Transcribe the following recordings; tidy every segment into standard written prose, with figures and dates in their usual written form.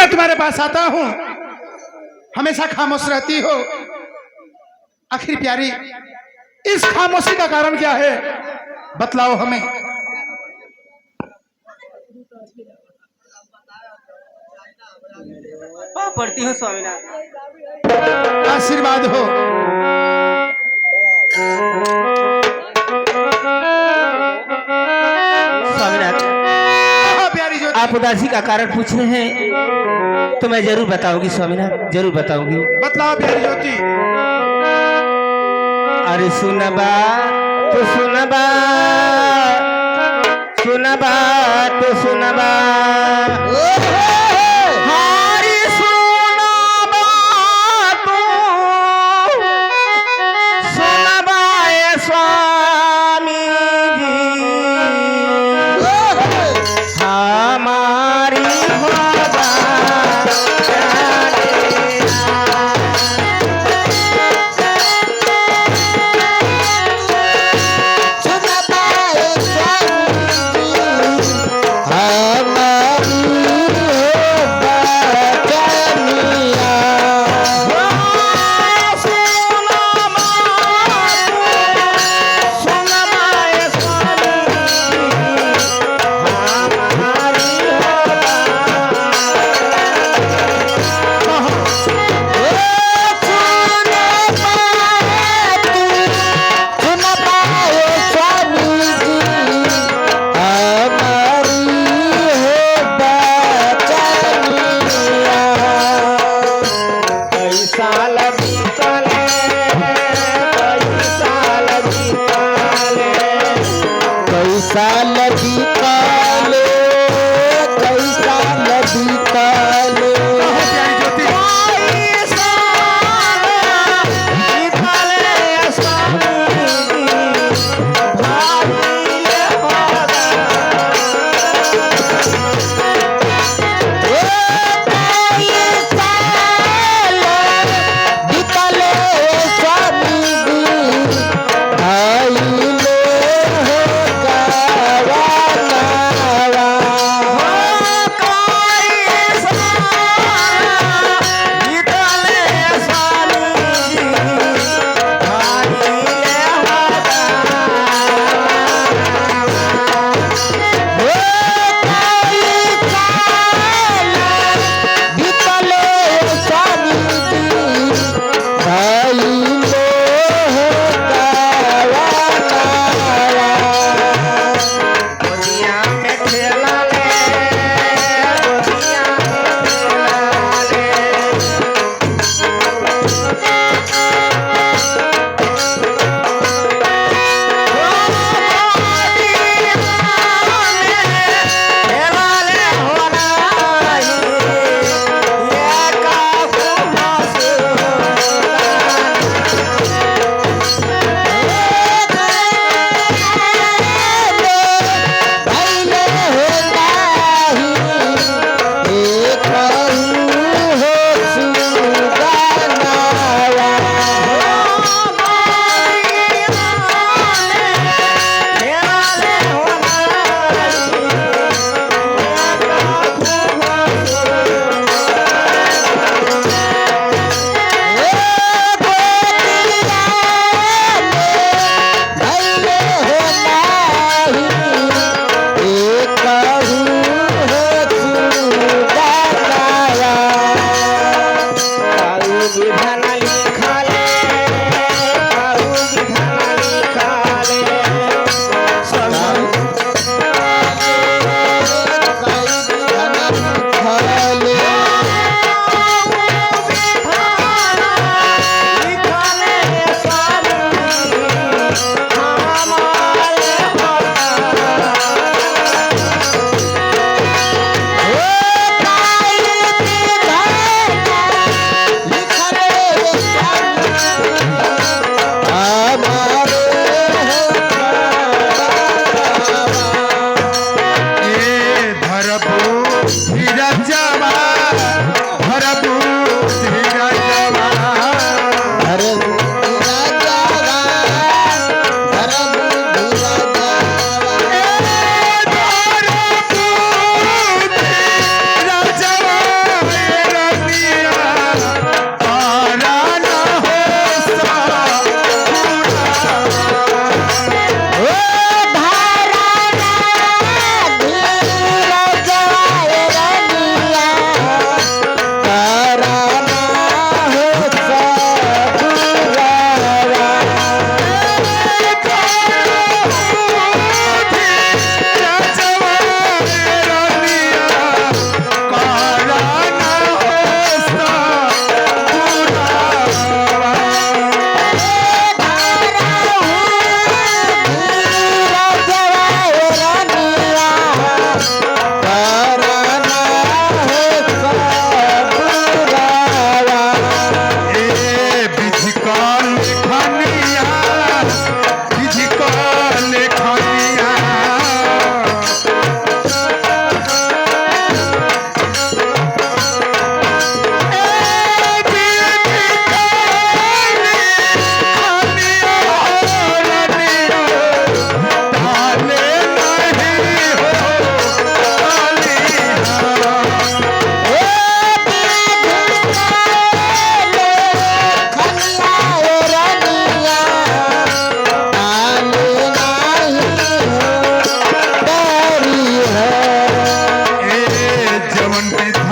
मैं तुम्हारे पास आता हूं हमेशा खामोश रहती हो। आखिर प्यारी इस खामोशी का कारण क्या है, बतलाओ हमें। पढ़ती हूँ स्वामीनाथ। आशीर्वाद हो। स्वामीनाथ, प्यारी ज्योति, आप उदासी का कारण पूछ रहे हैं तो मैं जरूर बताऊंगी स्वामीनाथ, जरूर बताऊंगी। बतलाओ प्यारी ज्योति। अरे सुनबा तो सुनबा, सुनबा तो सुनबा, हरि सुनबा तो सुनबा ए स्वामी जी, हमारी बाबा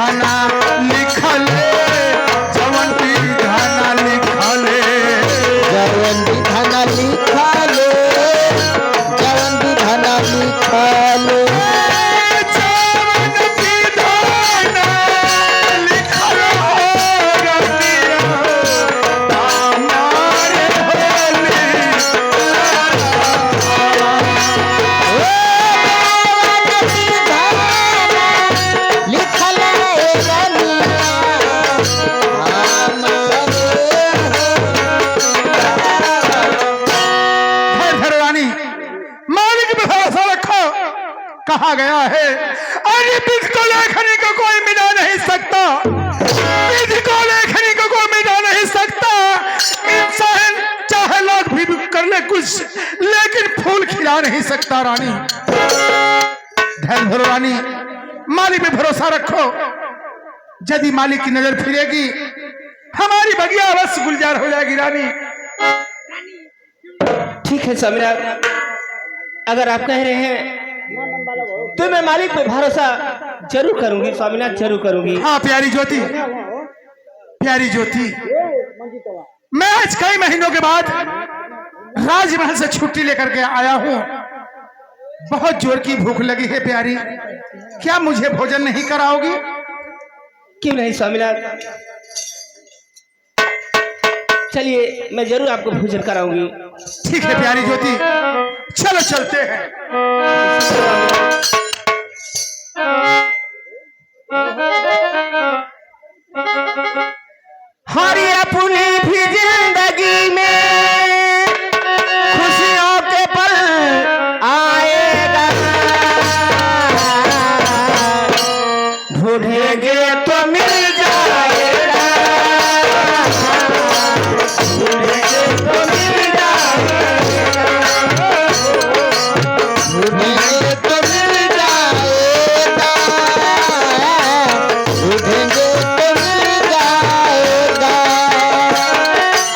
विधाना लिखले जवन विधाना लिखले जवन विधाना लिखले जवन विधाना लिखले कहा गया है अरे विधि को लेखनी को कोई मिटा नहीं सकता, विधि को लेखनी को कोई मिटा नहीं सकता। इंसान चाहे लोग भी कर ले कुछ, लेकिन फूल खिला नहीं सकता। रानी ध्यान धरो, रानी मालिक पे भरोसा रखो। यदि मालिक की नजर फिरेगी हमारी बगिया अवश्य गुलजार हो जाएगी। रानी ठीक है स्वामीनाथ, अगर आप कह रहे हैं तो मैं मालिक पे भरोसा जरूर करूंगी स्वामीनाथ, जरूर करूंगी। हाँ प्यारी ज्योति, प्यारी ज्योति, मैं आज कई महीनों के बाद राजमहल से छुट्टी लेकर के आया हूँ। बहुत जोर की भूख लगी है प्यारी, क्या मुझे भोजन नहीं कराओगी? क्यों नहीं स्वामीनाथ, चलिए मैं जरूर आपको भोजन कराऊंगी। ठीक है प्यारी ज्योति, चलो चलते हैं। हरी अपनी भी जिंदगी में खुशियों के पल आएगा, ढूंढेंगे तो मिल जाएगा, ढूंढेंगे तो मिल जाएगा, ढूंढेंगे तो मिल जाएगा, ढूंढेंगे तो मिल जाएगा।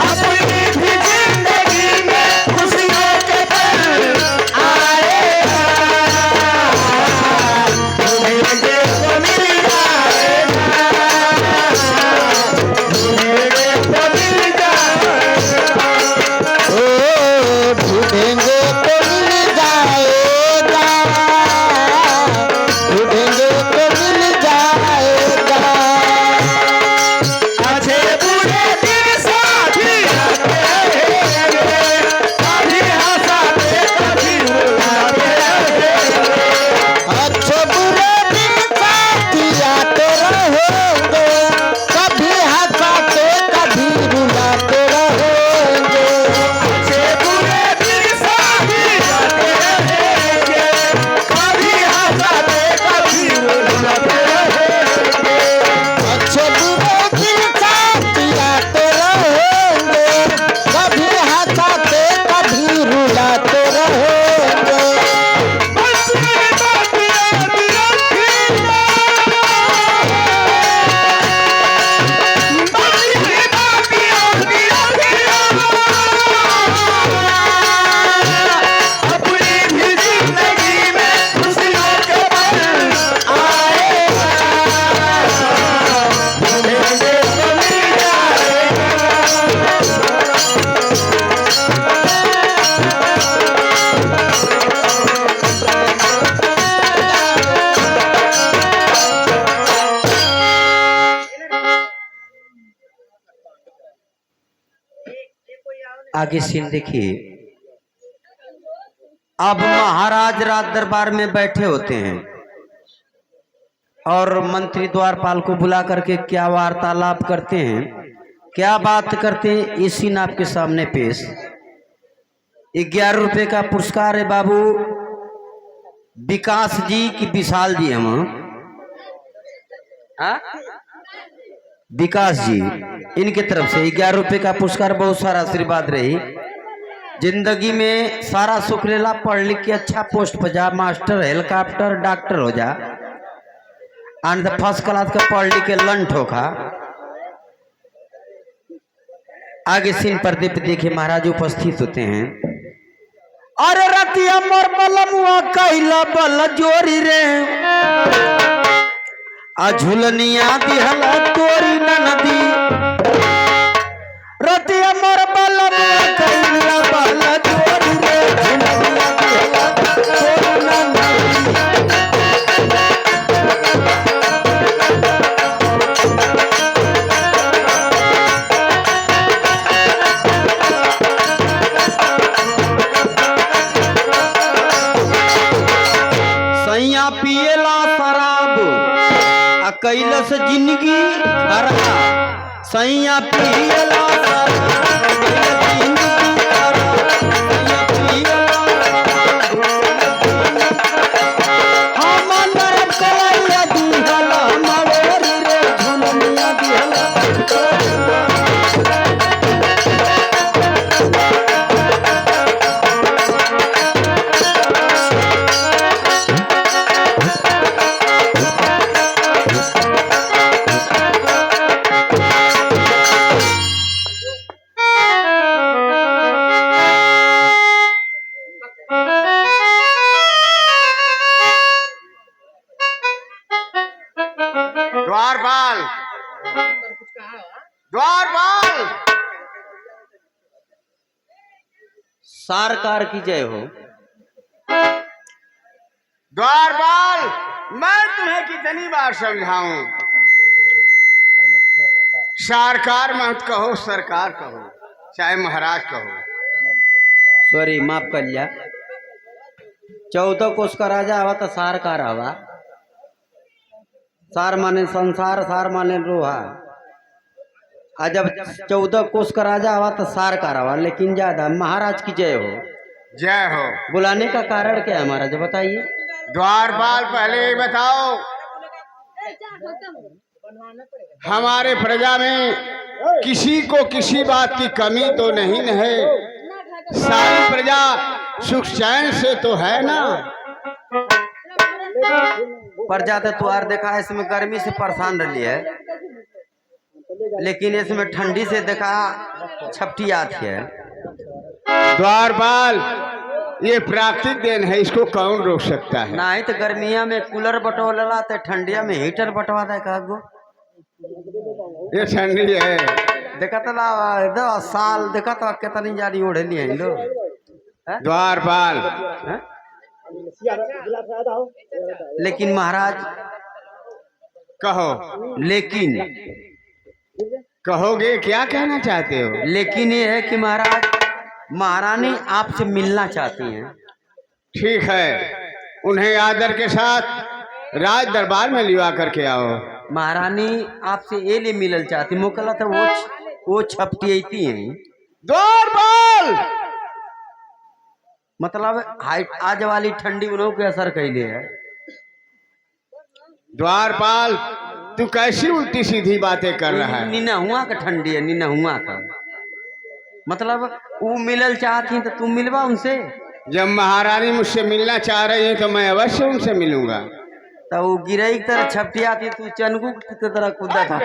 अपनी भी जिंदगी में खुशियों के पल आएगा, ढूंढेंगे तो मिल जाएगा, ढूंढेंगे तो मिल जाएगा, ओ ढूंढेंगे तो मिल जाएगा, ढूंढेंगे तो मिल जाएगा। अच्छे बुरे दिन साथी आते रहेंगे, कभी हंसाते कभी रुलाते रहेंगे, अच्छे बुरे दिन साथी आते रहेंगे, कभी हंसाते कभी रुलाते रहेंगे, अच्छे बुरे दिन साथी आते रहेंगे, कभी हंसाते कभी रुलाते रहेंगे, अच्छे बुरे दिन साथी आते रहेंगे, कभी हंसाते कभी रुलाते रहेंगे। बस मेरी बात याद रखिएगा, बस मेरी बात याद रखिएगा, अपनी भी जिंदगी में खुशियों के पल आएगा, ढूंढेंगे तो मिल आगे सीन देखिए। अब महाराज राज दरबार में बैठे होते हैं और मंत्री द्वारपाल को बुला करके क्या वार्तालाप करते हैं, क्या बात करते हैं, ये सीन आपके सामने पेश। 11 रुपए का पुरस्कार है बाबू विकास जी की विशाल जी, हम विकास जी इनके तरफ से 11 रुपए का पुरस्कार। बहुत सारा आशीर्वाद रही, जिंदगी में सारा सुख लेला, पढ़ लिख के अच्छा पोस्ट पर जा, मास्टर हेलीकॉप्टर डॉक्टर हो जा, एंड फर्स्ट क्लास का पढ़ लिख के लंट होखा। आगे सीन पर्दे पे देखिए महाराज उपस्थित होते हैं। अरे रतिया मोर मलमुआ कैला बल जोरी रे, आ झुलनिया दिहला तोरी नदी रतिया मोर बलम कइला बल तोरी रे झुलनिया दिहला तोरी नदी सैया पिएला शराब आ कैलस जिंदगी खराब सैया पिएला शराब कैलस जिंदगी खराब सैया पिएला हम नरक कलैया दिहला मरोरी रे झुलनिया दिहला द्वारपाल द्वारपाल सरकार की जय हो। द्वारपाल मैं तुम्हें कितनी बार समझाऊं, सरकार मत कहो सरकार कहो चाहे महाराज कहो। सॉरी माफ कर लिया 14 कोस का राजा आवा तो सार कार आवा सार माने संसार सार माने रोहा आ जब 14 कोस का राजा आवा तो सार कार आवा लेकिन ज्यादा महाराज की जय हो। जय हो। बुलाने का कारण क्या है महाराज बताइए। द्वारपाल पहले ये बताओ हमारे प्रजा में किसी को किसी बात की कमी तो नहीं है, सारी प्रजा सुख चैन से तो है ना। प्रजा तो तुआर देखा इसमें गर्मी से परेशान रही है लेकिन इसमें ठंडी से देखा छपटी आती है। द्वारपाल ये प्राकृतिक देन है, इसको कौन रोक सकता है। नहीं तो गर्मिया में कूलर बटोला तो ठंडिया में हीटर बटवा दे गो। ये ठंडी है देखा तो साल देखा तो कितनी जारी ओढ़ लिया लो। द्वारपाल लेकिन महाराज कहो। लेकिन कहोगे क्या कहना चाहते हो। लेकिन ये है कि महाराज महारानी आपसे मिलना चाहती हैं। ठीक है उन्हें आदर के साथ राज दरबार में लिवा करके आओ। महारानी आपसे ये लिए मिलल चाहती मोकला तो वो छपटी हैं। द्वारपाल मतलब आज वाली ठंडी उन्हों के असर कैले है। द्वारपाल तू कैसी उल्टी सीधी बातें कर रहा है। निना हुआ का ठंडी है निना हुआ का मतलब वो मिलल चाहती तो तुम मिलवा उनसे। जब महारानी मुझसे मिलना चाह रही है तो मैं अवश्य उनसे मिलूंगा। तो वो गिरई की तरह छपटी आती तू चनगू की तरह कूदा था।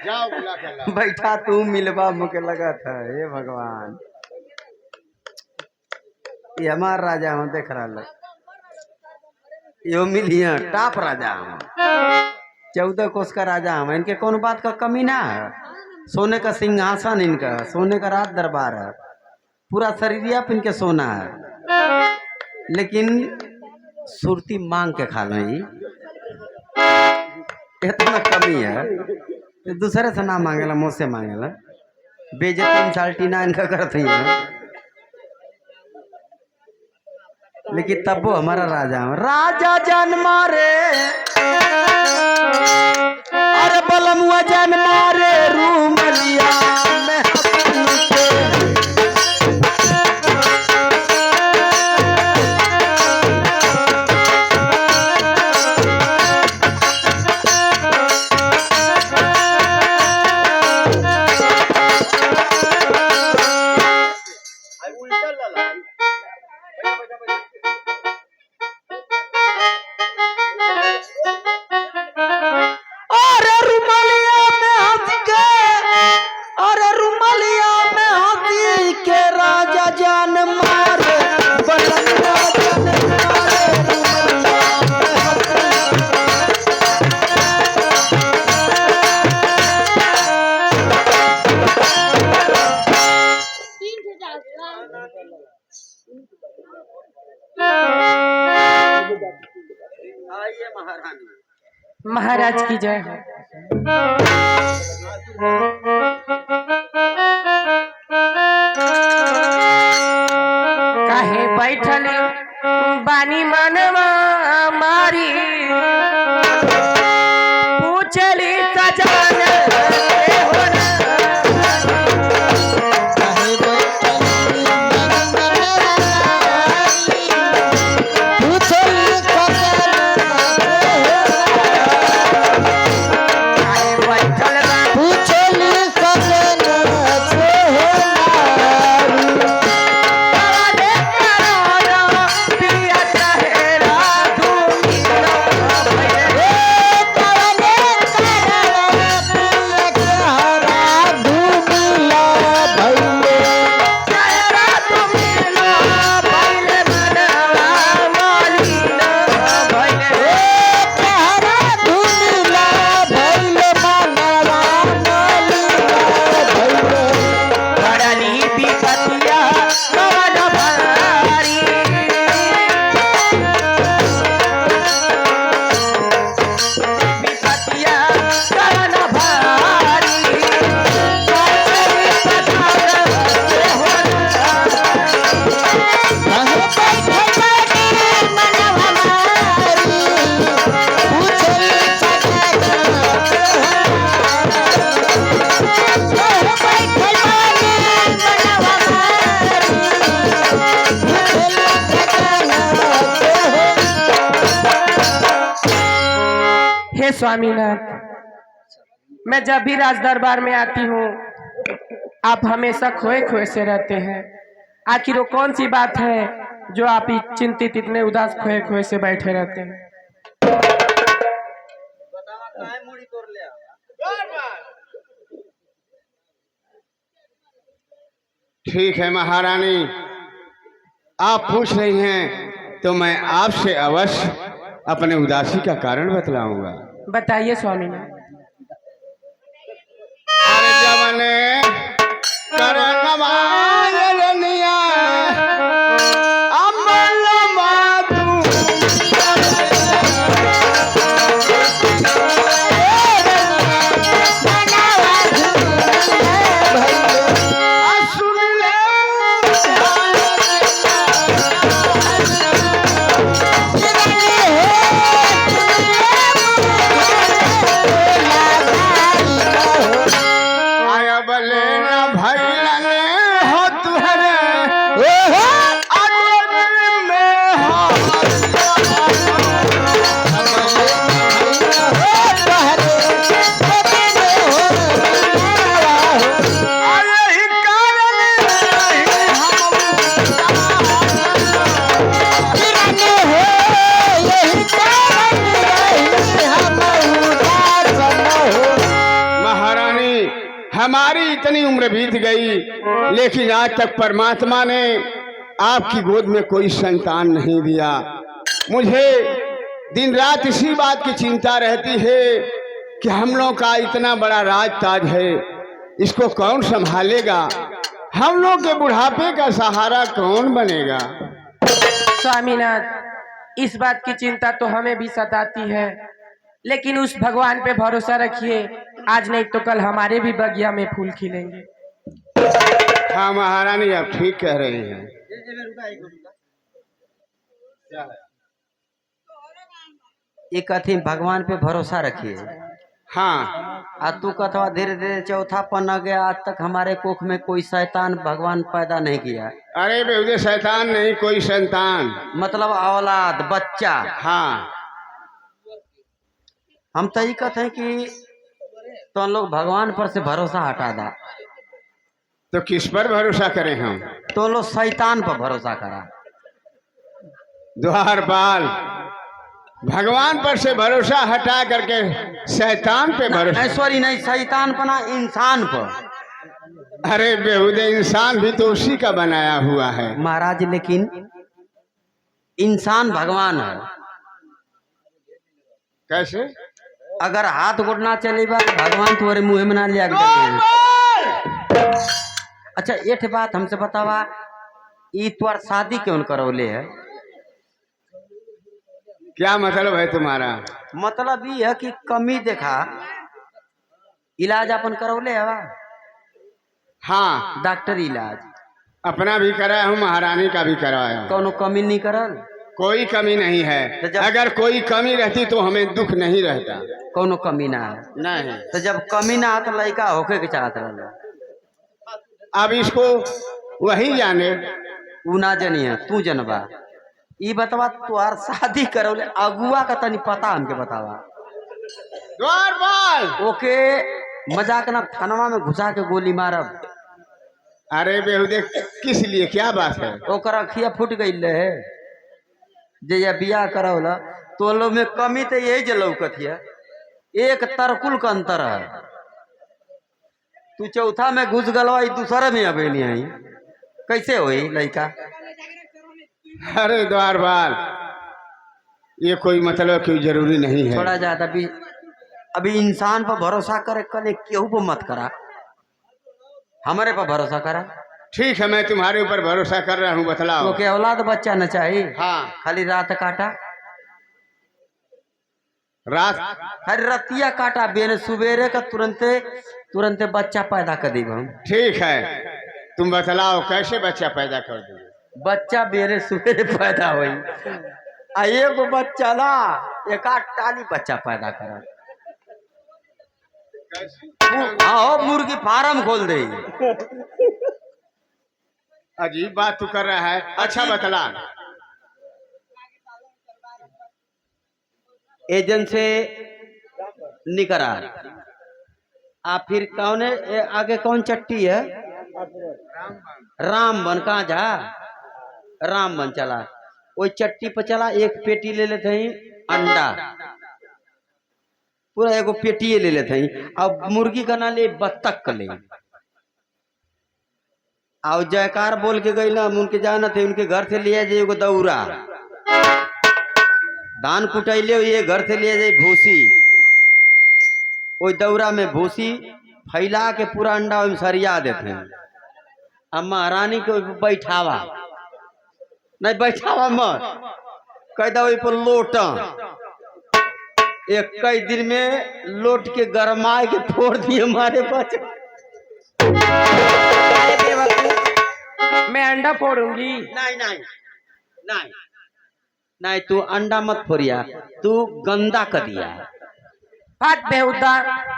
जाओ बुला के लाओ। बैठा तू मिलवा मुझे लगा था हे भगवान ये हमार राजा हम देख रहा यो मिलिया टॉप राजा हम 14 कोस का राजा हम इनके कौन बात का कमी ना है। सोने का सिंहासन इनका सोने का राज दरबार है पूरा शरीरिया पे इनके सोना है लेकिन सुरती मांग के खा लो इतना कमी है तो दूसरे से ना मांगेला मुझसे मांगेला बेइज्जती इंसल्टी ना इनका करते हैं। लेकिन तब वो हमारा राजा राजा जान मारे अरे बलमुआ जान मारे रूमलिया में महाराज की जय हो। काहे बैठल बानी मनवा मारी, पूछली सजान के होना। हे स्वामीनाथ, मैं जब भी राज दरबार में आती हूँ आप हमेशा खोए खोए से रहते हैं। आखिर वो कौन सी बात है जो आप चिंतित इतने उदास खोए खोए से बैठे रहते हैं? ठीक है महारानी, आप पूछ रही हैं तो मैं आपसे अवश्य अपने उदासी का कारण बतलाऊंगा। बताइए स्वामीनाथ। अरे जवने करनवारनिया अमल मातू सुन ले आया बले ना भैलन हो तुहरे अगल में हो अरे ही कारण नहीं महारानी, हमारी इतनी उम्र बीत गई लेकिन आज तक परमात्मा ने आपकी गोद में कोई संतान नहीं दिया। मुझे दिन रात इसी बात की चिंता रहती है कि हम लोग का इतना बड़ा राज ताज है, इसको कौन संभालेगा? हम लोग के बुढ़ापे का सहारा कौन बनेगा? स्वामीनाथ, इस बात की चिंता तो हमें भी सताती है, लेकिन उस भगवान पे भरोसा रखिए, आज नहीं तो कल हमारे भी बगिया में फूल खिलेंगे। हाँ महारानी, आप ठीक कह रही हैं। ये कथी भगवान पे भरोसा रखिए। हाँ, आ तू कथवा धीरे धीरे चौथा पन्ना गया, आज तक हमारे कोख में कोई शैतान भगवान पैदा नहीं किया। अरे बेहुदे शैतान नहीं, कोई संतान, मतलब औलाद बच्चा। हाँ। हम तो ये कहते हैं कि तो लोग भगवान पर से भरोसा हटा दा, तो किस पर भरोसा करें हम? तो लोग शैतान पर भरोसा करा। द्वारपाल, भगवान पर से भरोसा हटा करके शैतान पे भरोसा। सॉरी नहीं, शैतान बना इंसान पर। अरे बेहुदे, इंसान भी तो उसी का बनाया हुआ है महाराज, लेकिन इंसान भगवान है। कैसे? अगर हाथ घुटना चलेगा भगवान तुम्हारे मुँह में ना लिया। अच्छा एक बात हमसे बतावा, ई तुआर शादी क्यों करौले है? क्या मतलब है तुम्हारा? मतलब ये है कि कमी देखा, इलाज अपन करौले हवा, हाँ, डॉक्टर इलाज अपना भी कराया हूँ, महारानी का भी करवाया हूँ। कौनो कमी नहीं करल, कोई कमी नहीं तो है। जब- अगर कोई कमी रहती तो हमें दुख नहीं रहता। कौनो कमी ना है। नहीं, तो जब कमी ना तो लड़का होके के चाहत रहल, अब इसको वही जाने। ऊ ना जनी है, तू जनबा। ई बतवा तुहार शादी करौले अगुआ का तनी पता हमके बतावा। द्वारपाल, ओके मजाक ना थानवा में घुसा के गोली मारब। अरे बेहुदे, किस लिए, क्या बात है? ओकर अखिया फूट गई है जे ये बियाह करौला, तो लोग में कमी तो यही जे लौकत है, एक तरकुल का अंतर है। तू चौथा में घुस गलवा, दूसरे में अबे नहीं आई, कैसे होई लड़का? अरे द्वारपाल, ये कोई मतलब कोई जरूरी नहीं है। थोड़ा ज्यादा भी अभी इंसान पर भरोसा करे, कल केहू पर मत करा, हमारे पर भरोसा करा। ठीक है, मैं तुम्हारे ऊपर भरोसा कर रहा हूँ, बतलाओ। तो के औलाद बच्चा न चाहिए, हाँ, खाली रात काटा, रात खाली रतिया काटा, बेन सुबेरे का तुरंते तुरंते बच्चा पैदा कर दी हम। ठीक है, तुम बतलाओ कैसे बच्चा पैदा कर दोगे? बच्चा बेरे सुबेरे पैदा हुई, आ एगो बच्चा ना एक टाली बच्चा पैदा करा। हाँ, मुर्गी फार्म खोल दे। अजीब बात तू कर रहा है। अच्छा बतला। एजेंट से निकरा, आ फिर कौन है आगे, कौन चट्टी है? रामबन। कहाँ जा? रामबन चला, वही चट्टी पर चला, एक पेटी ले लेते हैं अंडा, पूरा एगो पेटी ले लेते हैं। अब मुर्गी का ना ले, बत्तख का ले। और जयकार बोल के गई ना, हम उनके जाना थे, उनके घर से लिया जाए एगो दौरा, धान कुटैले ये घर से लिया जाए भूसी, वो दौरा में भूसी फैला के पूरा अंडा में सरिया देते हैं। अब महारानी को बैठावा, नहीं बैठावा मत, कह दो पर लोटा, एक कई दिन में लोट के गरमाए के फोड़ दिए हमारे बच्चे। मैं अंडा फोड़ूंगी। नहीं नहीं नहीं नहीं, तू अंडा मत फोड़िया, तू गंदा कर दिया। बात बेहुदा।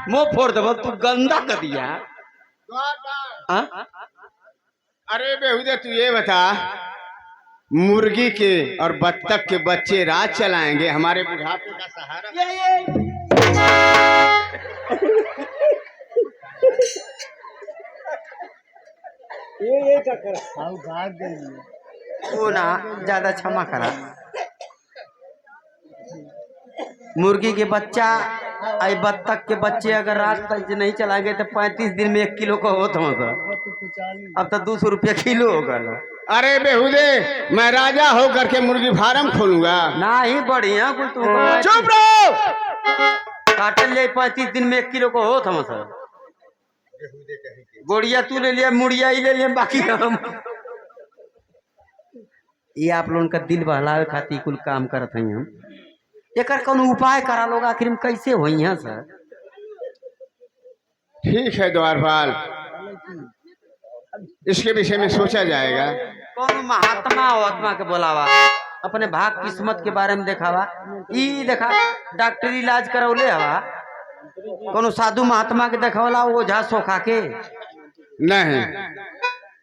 मुंह फोड़ दे, तू गंदा कर दिया। हाँ? अरे बेहुदे, तू ये बता, मुर्गी के और बत्तख के बच्चे रात चलाएंगे, हमारे बुढ़ापे का सहारा। वो ना ज्यादा क्षमा करा। मुर्गी के बच्चा आई बत्तख के बच्चे अगर रात तक नहीं चलाएंगे तो 35 दिन में 1 किलो का होता होगा, अब तो 200 रुपया किलो होगा। अरे बेहुदे, मैं राजा हो करके मुर्गी फार्म खोलूंगा? ना ही बढ़िया कुल तू चुप रहो। काटल ले 35 दिन में 1 किलो को होता हम सर। गोड़िया तू ले लिया, मुड़िया ही ले लिया, बाकी हम ये आप लोगों का दिल बहलावे खातिर कुल काम करत हैं हम। एक कौन उपाय करा लोग, आखिर में कैसे हुई हैं सर? ठीक है द्वारपाल, इसके विषय में सोचा जाएगा। कौन महात्मा हो, आत्मा के बोलावा, अपने भाग किस्मत के बारे में देखावा। ई देखा डॉक्टर इलाज करौले हवा, कोनो साधु महात्मा के देखावला ओझा सोखा के नहीं,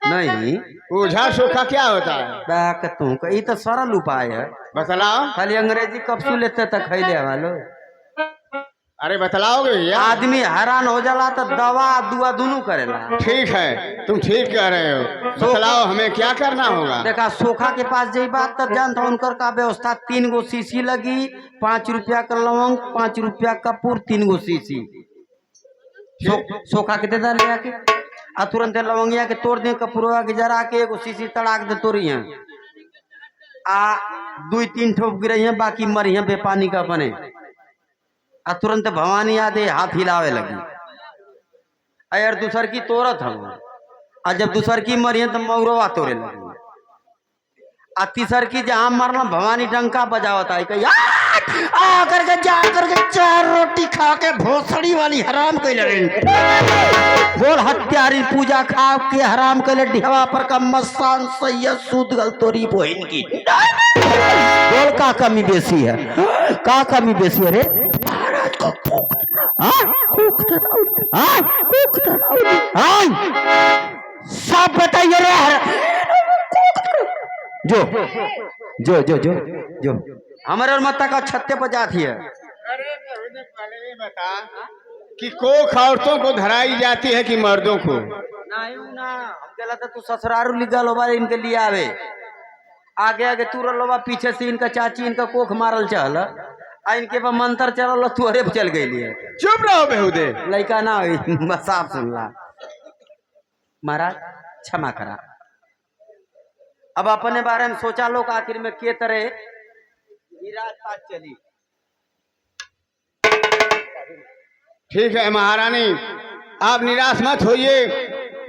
नहीं। ओझा सोखा क्या होता है? बैक तू का ई तो सरल उपाय है, बतलाओ। खाली अंग्रेजी कैप्सूल लेते तक खैले हवा लो। अरे बतलाओगे भैया? आदमी हैरान हो जाला तो दवा दुआ दोनों करेला। ठीक है, तुम ठीक कह रहे हो, बतलाओ हमें क्या करना होगा? देखा सोखा के पास जई बात तब जानता उनकर का व्यवस्था, 3 गो शीशी लगी, 5 रुपया का लवंग, 5 रुपया कपूर, 3 गो शीशी सोखा के दे दा ले आके, आ तुरंत लवंगिया के तोड़ दे, कपूरवा के जरा के एगो शीशी तड़ाक दे तोड़ी है, आ 2-3 ठोप गिरे हैं, बाकी मरी हैं बेपानी का बने। आ तुरंत भवानी आदे हाथ हिलावे लगी, अयर दूसर की तोड़त हम, आ जब दूसर की मरी है तो मौरवा तोड़े लगी। तीसर की जहां मरना भवानी डंका बजावता है कहीं आ करके जा करके 4 रोटी खा के भोसड़ी वाली हराम कैले बोल हत्यारी पूजा खा के हराम कैले ढिहवा पर का मस्तान सैयद सूद गल तोरी बहन की बोल का कमी बेसी है का कमी बेसी है रे महाराज को फूक सब बताइए रे जो जो जो जो जो हमारे और माता का छत्ते पर जाती है। अरे पहले ये बता कि कोख औरतों को धराई जाती है कि मर्दों को? नहीं ना हम कहला था तू ससुरारू लिखा लोबा इनके लिए आवे आगे आगे तू लोबा पीछे से इनका चाची इनका कोख मारल चल आ इनके पर मंत्र चल तू अरे चल गई है। चुप रहो बेहुदे। लड़का ना हुई साफ सुन ला महाराज क्षमा करा। अब अपने बारे में सोचा लो आखिर में के तरह राजपाट चली। ठीक है महारानी, आप निराश मत होइए,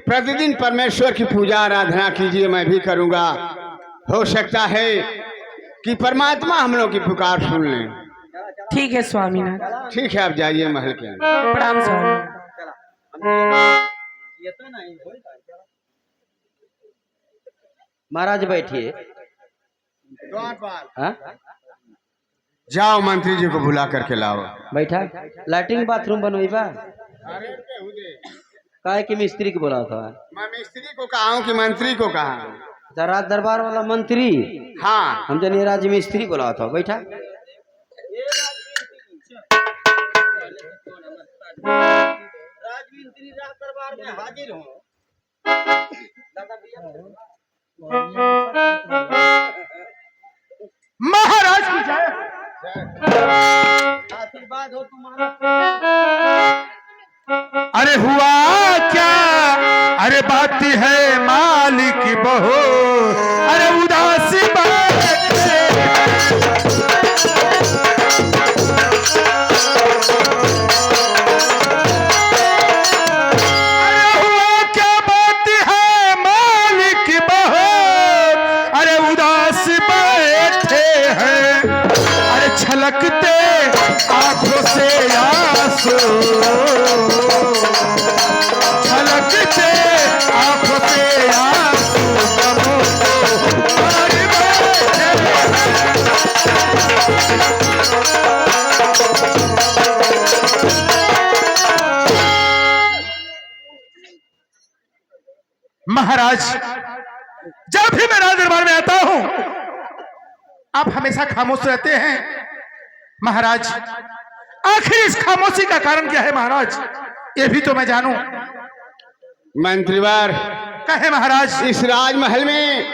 प्रतिदिन परमेश्वर की पूजा आराधना कीजिए, मैं भी करूंगा। हो सकता है कि परमात्मा हम लोग की पुकार सुन लें। ठीक है स्वामीनाथ। ठीक है, आप जाइए महल के अंदर। प्रणाम स्वामी। महाराज बैठिए। जाओ मंत्री जी को बुला करके लाओ। बैठा लैट्रिन बाथरूम बनवाइबा काहे कि मिस्त्री को बोला था। मैं मिस्त्री को कहा हूँ कि मंत्री को कहा? राज दरबार वाला मंत्री। हाँ हम जनिए राज मिस्त्री बोला था। बैठा राजमिस्त्री राज दरबार में हाजिर हो। महाराज की जय। आशीर्वाद हो तुम्हारा। अरे हुआ क्या, अरे बात है मालिक बहो, अरे उदासी छलकते आंखों से आंसू, छलकते आंखों से आंसू महाराज, जब भी मैं राज दरबार में आता हूं आप हमेशा खामोश रहते हैं। महाराज आखिर इस खामोशी का कारण क्या है महाराज, ये भी तो मैं जानूं। मंत्रीवार कहे महाराज। इस राजमहल में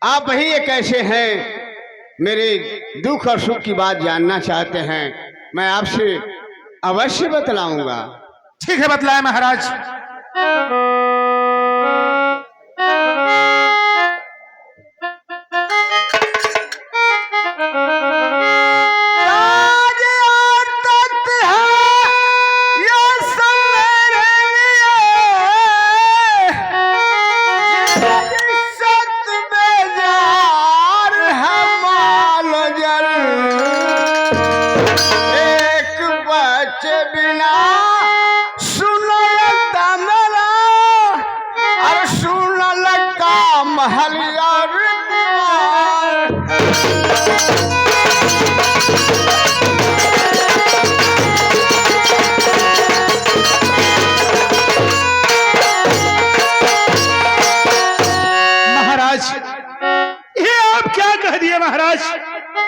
आप वही एक ऐसे हैं, मेरे दुख और सुख की बात जानना चाहते हैं, मैं आपसे अवश्य बतलाऊंगा। ठीक है बतलाए महाराज।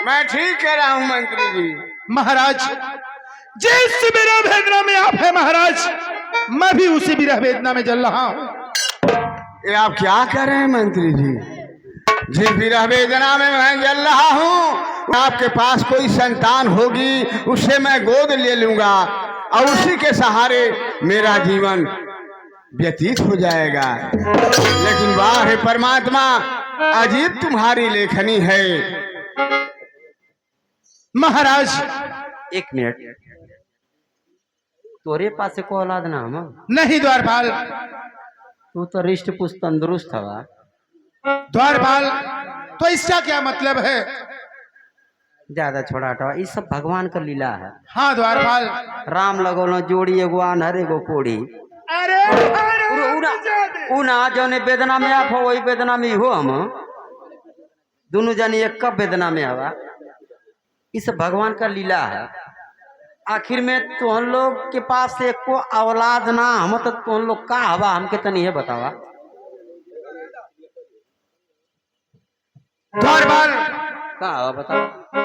मैं ठीक कह रहा हूँ मंत्री जी। महाराज जिस विरह वेदना में आप है महाराज, मैं भी उसी विरह वेदना में जल रहा हूँ। ये आप क्या कह रहे हैं मंत्री जी? जिस विरह वेदना में मैं जल रहा हूँ, आपके पास कोई संतान होगी उससे मैं गोद ले लूंगा और उसी के सहारे मेरा जीवन व्यतीत हो जाएगा। लेकिन वाह हे परमात्मा, अजीब तुम्हारी लेखनी है। महाराज एक मिनट, तोरे पास को औलाद ना हम नहीं द्वारपाल, तू तो रिष्ट पुष्ट तंदुरुस्त हवा। द्वारपाल तो इसका क्या मतलब है? ज्यादा छोड़ा हटवा, ये सब भगवान का लीला है। हाँ द्वारपाल। राम लगोलो जोड़ी एगो आन्हर एगो कोड़ी। अरे उना जौने वेदना में आप हो वही वेदना में हो हम दोनों जनी एक कब वेदना में हवा। इस भगवान का लीला है। आखिर में तुम लोग के पास एको औलाद ना हम तो तुम लोग का हवा हमके तनी है बतावा। द्वारपाल का हवा बताओ।